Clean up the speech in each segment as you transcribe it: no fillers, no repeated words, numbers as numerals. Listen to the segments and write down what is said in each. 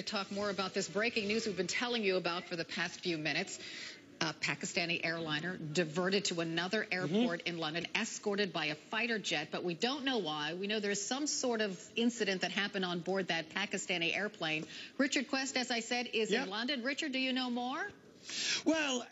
To talk more about this breaking news we've been telling you about for the past few minutes. A Pakistani airliner diverted to another airport in London, escorted by a fighter jet, but we don't know why. We know there's some sort of incident that happened on board that Pakistani airplane. Richard Quest, as I said, is in London. Richard, do you know more? Well,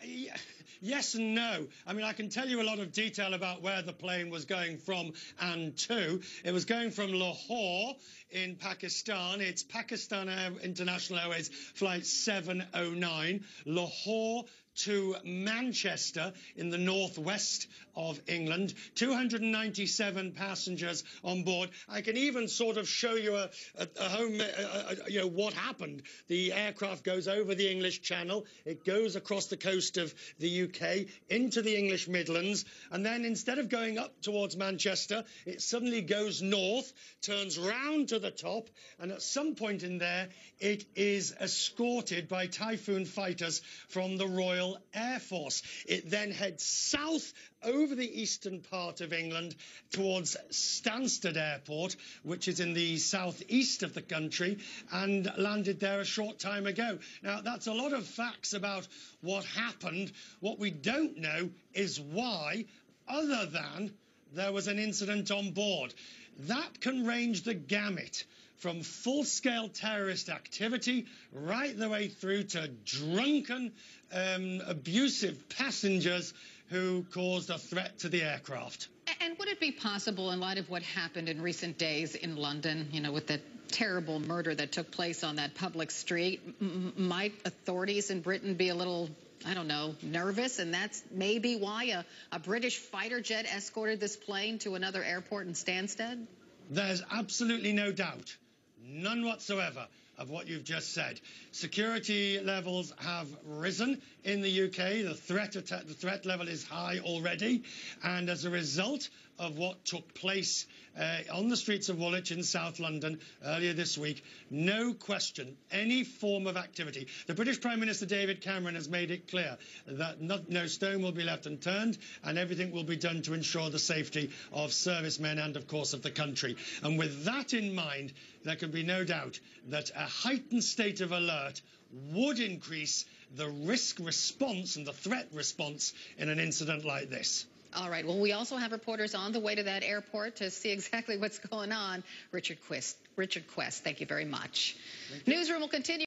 yes and no. I mean, I can tell you a lot of detail about where the plane was going from and to. It was going from Lahore in Pakistan. It's Pakistan International Airways flight 709, Lahore to Manchester in the northwest of England. 297 passengers on board. I can even sort of show you what happened. The aircraft goes over the English Channel. It goes across the coast of the UK into the English Midlands, and then instead of going up towards Manchester, it suddenly goes north, turns round to the top, and at some point in there, it is escorted by Typhoon fighters from the Royal Air Force. It then heads south over the eastern part of England towards Stansted Airport, which is in the southeast of the country, and landed there a short time ago. Now, that's a lot of facts about what happened. What we don't know is why, other than there was an incident on board. That can range the gamut from full-scale terrorist activity right the way through to drunken, abusive passengers who caused a threat to the aircraft. And would it be possible, in light of what happened in recent days in London, you know, with the terrible murder that took place on that public street, might authorities in Britain be a little, I don't know, nervous? And that's maybe why a British fighter jet escorted this plane to another airport in Stansted? There's absolutely no doubt, none whatsoever, of what you've just said. Security levels have risen in the UK. The threat level is high already. And as a result of what took place on the streets of Woolwich in South London earlier this week, no question, any form of activity. The British Prime Minister David Cameron has made it clear that no stone will be left unturned and everything will be done to ensure the safety of servicemen and, of course, of the country. And with that in mind, there can be no doubt that a heightened state of alert would increase the risk response and the threat response in an incident like this. All right. Well, we also have reporters on the way to that airport to see exactly what's going on. Richard Quest, thank you very much. Newsroom will continue.